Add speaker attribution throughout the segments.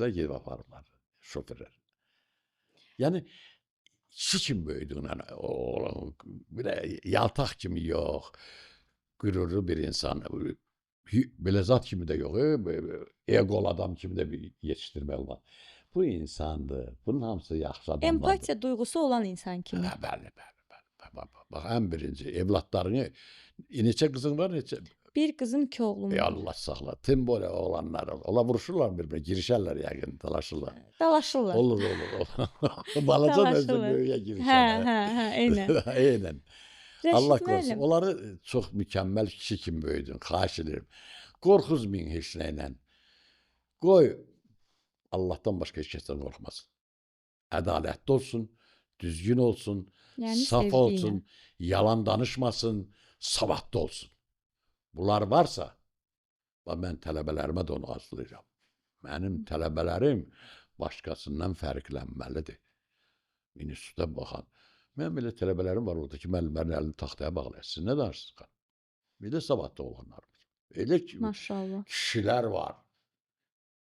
Speaker 1: da gedib aparırlar şoferlər. Yəni kişi kimi böyüdün, yəni o belə yaltaq kimi yox, qürurlu bir insan, belə zat kimi də yox, eqol adam kimi də bir yetişdirmək olmaz. Bu insandır, bunun hamısı yaxşı adamlardır.
Speaker 2: Empatiya duyğusu olan insan kimi.
Speaker 1: Bəli. Bax, ən birinci evladlarını, neçə qızın var, neçə?
Speaker 2: Bir qızım, 2 oğlum var.
Speaker 1: Allah saxla. Tim böyle oğlanlar, ola vuruşurlar bir-birinə, girişərlər yəqin, dalaşırlar.
Speaker 2: Dalaşırlar.
Speaker 1: Olur. Balaca özü böyüyə girişərlər.
Speaker 2: Hə, eynən.
Speaker 1: Eynən. Allah
Speaker 2: Rəşid
Speaker 1: qorusun.
Speaker 2: müəllim,
Speaker 1: Onları çox mükəmməl kişi kimi böyüdün, xahiş edirəm. Qorxuzmayın heç nəylə. Qoy Allahdan başqa heç kəsdən qorxmasın. Ədalətli olsun, düzgün olsun,
Speaker 2: yəni
Speaker 1: saf
Speaker 2: sevgi
Speaker 1: olsun,
Speaker 2: ilə.
Speaker 1: yalan danışmasın, savadlı olsun. Bunlar varsa, mən tələbələrimə də onu arzulayıram. Mənim tələbələrim başqasından fərqlənməlidir. İnstitutda baxan. Mən belə tələbələrim var orada ki, müəllimlərin əlini taxtaya bağlayır. Siz nə danışırsınız? Bir də savadlı olanlar var. Elə ki,
Speaker 2: Maşallah.
Speaker 1: kişilər var.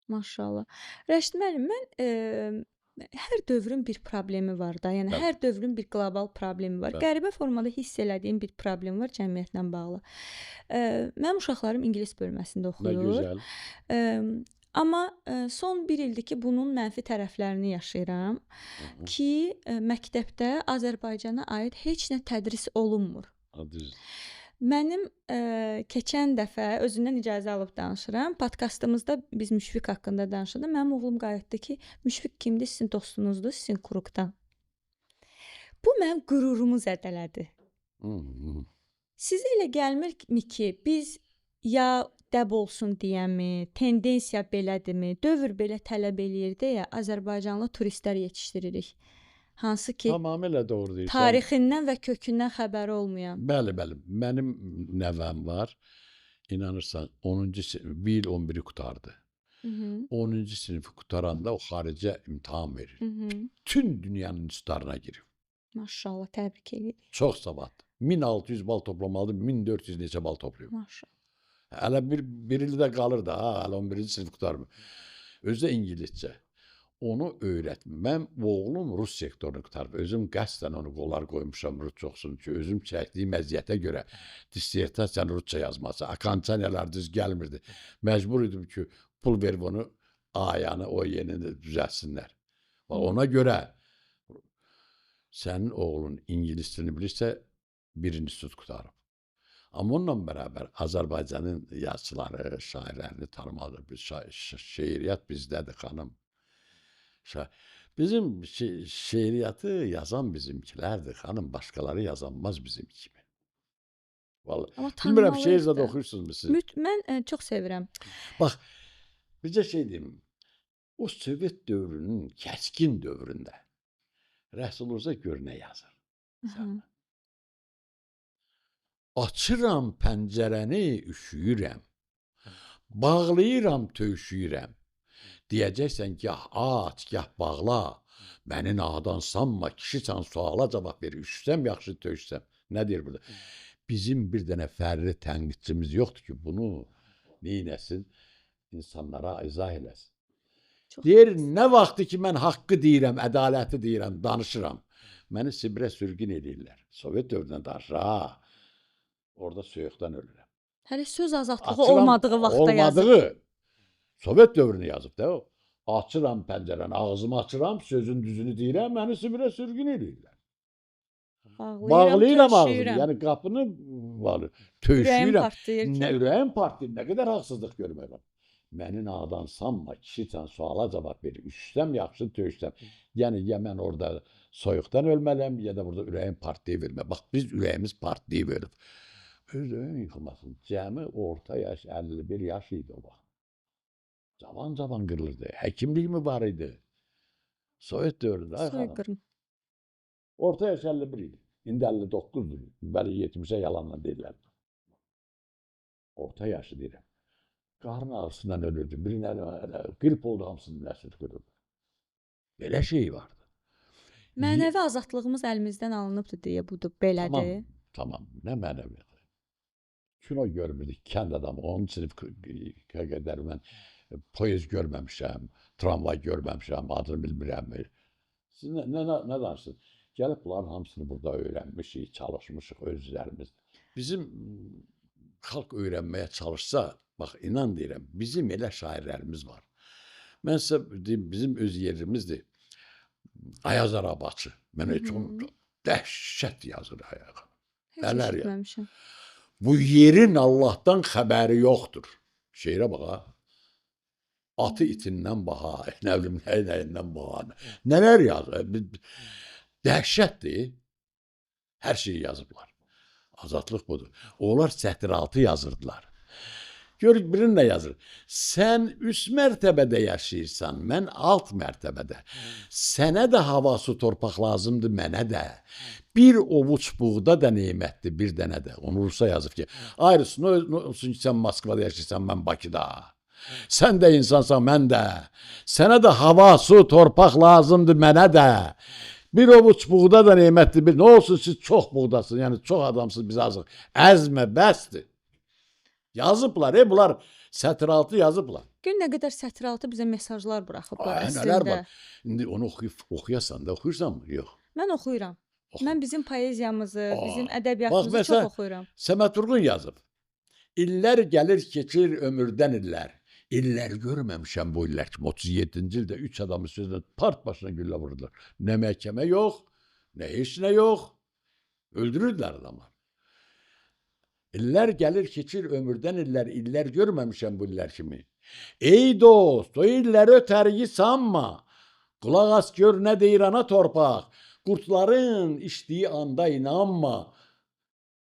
Speaker 2: Maşallah. Rəşid müəllim, mən hər dövrün bir problemi var da. Yəni
Speaker 1: Bəli.
Speaker 2: hər dövrün bir qlobal problemi var.
Speaker 1: Bəli.
Speaker 2: Qəribə formada hiss elədiyim bir problem var cəmiyyətlə bağlı. Mənim uşaqlarım ingilis bölməsində
Speaker 1: Nə
Speaker 2: oxuyur.
Speaker 1: gözəl.
Speaker 2: Amma son 1 ildir ki, bunun mənfi tərəflərini yaşayıram ki, məktəbdə Azərbaycana aid heç nə tədris olunmur.
Speaker 1: Düz.
Speaker 2: Mənim keçən dəfə özündən icazə alıb danışıram. Podkastımızda biz Müşfiq haqqında danışanda mənim oğlum qayıtdı ki, Müşfiq kimdir? Sizin dostunuzdur, sizin kurukdan. Bu mənim qürurumu zədələdi. Sizə elə gəlmirmi ki, biz ya dəb olsun deyəmi, tendensiya belədirmi, dövr belə tələb eləyir deyə Azərbaycanlı turistlər yetişdiririk. Hansı ki,
Speaker 1: Tamamilə doğru deyirsən.
Speaker 2: tarixindən və kökündən xəbəri olmayan.
Speaker 1: Bəli. Mənim nəvəm var. İnanırsan 10-cu bir il 11-i qutardı. 10-cu sinifi qutaranda o xaricə imtahan verir. Bütün dünyanın institutlarına girir.
Speaker 2: Maşallah, təbrik edirik.
Speaker 1: Çox savadlı. 1600 bal toplamalıdır, 1400 neçə bal toplayıb.
Speaker 2: Maşallah.
Speaker 1: Hələ bir ildə qalır da, hələ 11-ci sinif qutarmır. Özü də ingiliscə. Onu öyrətməm. Mən oğlum Rus sektorunu qutarıb. Özüm qəsdən onu qollar qoymuşam Rusça oxusun ki, özüm çəkdiyim əziyyətə görə dissertasiyanı Rusça yazması. Akançaniyalar düz gəlmirdi. Məcbur idim ki, pul verib onu ayanı, o yenini düzəltsinlər. Ona görə sənin oğlun ingilis dilini bilirsə, bir institut qutarıb. Amma onunla bərabər Azərbaycanın yazıçıları, şairlərini tanımalıdır. Şeiriyyat bizdədir, xanım. Bizim şeiriyyatı yazan bizimkilərdir, xanım. Başqaları yazanmaz bizim kimi. Vallahi. Bilmirəm, şeir zad oxuyursunuz siz?
Speaker 2: Mən çox sevirəm.
Speaker 1: Bax, bizə şey deyim. O Sovet dövrünün kəskin dövründə Rəsul Rza gör nə yazır. Açıram pəncərəni, üşüyürəm. Bağlayıram, tövşüyürəm. Deyəcəksən gah aç, gah bağla. Məni nadan sanma, kişisən suala cavab ver. Üşüsəm, yaxşı tövşsəm. Nə deyir burada? Bizim bir dənə fərli tənqidçimiz yoxdur ki, bunu neynəsin? İnsanlara izah eləsin. Deyir, nə vaxtı ki, mən haqqı deyirəm, ədaləti deyirəm, danışıram. Məni Sibirə sürgün edirlər. Sovet dövründən danışır. Orada soyuqdan ölürəm.
Speaker 2: Hələ söz azadlığı olmadığı vaxtda yazır.
Speaker 1: Olmadığı. Sovet dövrünü yazıb da o. Açıram pəncərəni, ağzımı açıram, sözün düzünü deyirəm, məni Sibirə sürgün edirlər. Bağlayıram ağzımı, yəni qapını tövşüyürəm. Ürəyim partlayır, nə qədər haqsızlıq görmürəm. Məni nadan sanma, kişisən suala cavab verir. Üşüsəm, yaxşı tövşsəm. Yəni, ya mən orada soyuqdan ölmələm, ya da burada ürəyim partlayı vermə. Bax, biz ürəyimiz partlayı verib. Özün yıxılmasın. Cəmi orta yaş, 51 yaş idi o vaxt. Cavan qırılırdı. Həkimlik mi var idi? Sovet dövründə.
Speaker 2: Soyqırım.
Speaker 1: Orta yaş 51 idi. İndi 59-dur. Bəli, 70-ə yalanla deyirlər. Orta yaşı deyirəm. Qarın ağrısından ölürdü. Birinin qrip oldu, hamısının nəsil qırıldı. Belə şey vardı.
Speaker 2: Mənəvi azadlığımız əlimizdən alınıbdır deyə budur, belədir.
Speaker 1: Tamam. Nə mənəvi? Kino görmürdük, kənd adamı. Onun sinif qədər mən poez görməmişəm, tramvay görməmişəm, adını bilmirəm. Siz nə danışırsınız? Gəlib bunların hamısını burada öyrənmişik, çalışmışıq özlərimiz. Bizim xalq öyrənməyə çalışsa, bax inan deyirəm, bizim elə şairlərimiz var. Mən sizə deyim, bizim öz yerimizdir. Ayaz Arabaçı. Mən heç onu dəhşət yazır ayağa.
Speaker 2: Heç
Speaker 1: Nələr ya.
Speaker 2: eşitməmişəm.
Speaker 1: Bu yerin Allah'tan xəbəri yoxdur. Şeirə bax ha. Atı itindən baha, nə bilim nəyindən baha. Nələr yazır? Dəhşətdir. Hər şeyi yazıblar. Azadlıq budur. Onlar sətiraltı yazırdılar. Gör birin nə yazır? Sən üst mərtəbədə yaşayırsan, mən alt mərtəbədə. Sənə də hava, su, torpaq lazımdır, mənə də. Bir ovuç buğda da nemətdir, bir dənə də. Onu Rusa yazıb ki, ayrısın, olsun ki, sən Moskvada yaşayırsan, mən Bakıda. Sən də insansan, mən də. Sənə də hava, su, torpaq lazımdır, mənə də. Bir ovuç buğda da nemətdir, bir. Nə olsun siz çox buğdasınız, yəni çox adamsınız, biz azıq. Əzmə, bəsdir. Yazıblar, bunlar sətiraltı yazıblar.
Speaker 2: Gün nə qədər sətiraltı bizə mesajlar buraxıblar
Speaker 1: Nələr
Speaker 2: əslində.
Speaker 1: var. İndi onu oxuyasan da, oxuyursan mı? Yox.
Speaker 2: Mən oxuyuram.
Speaker 1: Oxu.
Speaker 2: Mən bizim poeziyamızı, bizim
Speaker 1: Bax,
Speaker 2: ədəbiyyatımızı
Speaker 1: məsələn,
Speaker 2: çox oxuyuram.
Speaker 1: Səməd Vurğun yazıb. İllər gəlir, keçir ömürdən illər. İllər görməmişəm bu illər kimi. 37-ci ildə 3 adamı sözlə part başına güllə vurdular. Nə məhkəmə yox, nə heç nə yox. Öldürürdülər adamlar. İllər gəlir, keçir ömürdən illər. İllər görməmişəm bu illər kimi. Ey dost, o illəri ötəriyi sanma. Qulaq as gör nə deyir ana torpaq. Qurtların içdiyi anda inanma.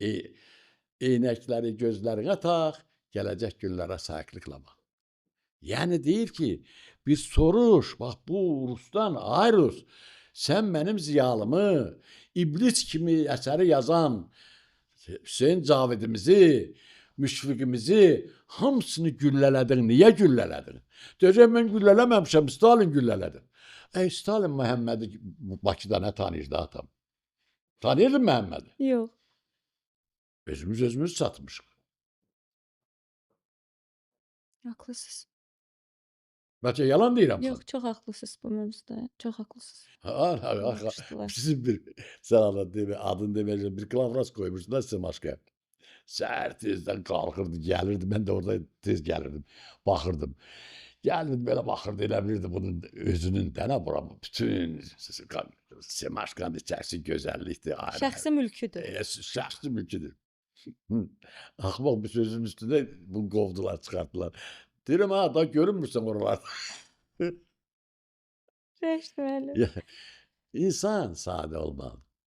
Speaker 1: Eynəkləri gözlərinə tax, gələcək günlərə sakiqliklə bax. Yəni deyir ki, bir soruş, bax bu Rusdan, ay Rus, sən mənim ziyalımı, iblis kimi əsəri yazan Hüseyn Cavidimizi, müşfiqimizi hamısını güllələdin. Niyə güllələdin? Deyəcək, mən güllələməmişəm, Stalin güllələdi. Stalin Məhəmmədi Bakıda nə tanıyırdı atam? Tanıyırdın Məhəmmədi?
Speaker 2: Yox.
Speaker 1: Özümüz satmışıq.
Speaker 2: Haqlısınız.
Speaker 1: Bəlkə yalan deyirəm.
Speaker 2: Yox, çox haqlısınız bu mövzuda. Çox haqlısınız.
Speaker 1: Ha, bizim bir, sən adını deməyəcəm, bir klavras qoymuşdular Simaşkaya. Səhər tezdən qalxırdı, gəlirdi. Mən də orada tez gəlirdim, baxırdım. Gəlirdi, belə baxırdı, elə bilirdi bunun özünün dənə bura. Bütün Simaşkanın içərisi gözəllikdir.
Speaker 2: Şəxsi mülküdür.
Speaker 1: Şəxsi mülküdür. Axmaq bir sözün üstündə bunu qovdular, çıxartdılar. Deyirəm, ha, da görünmürsən oralarda.
Speaker 2: Rəşd müəllim.
Speaker 1: İnsan sadə olmalıdır.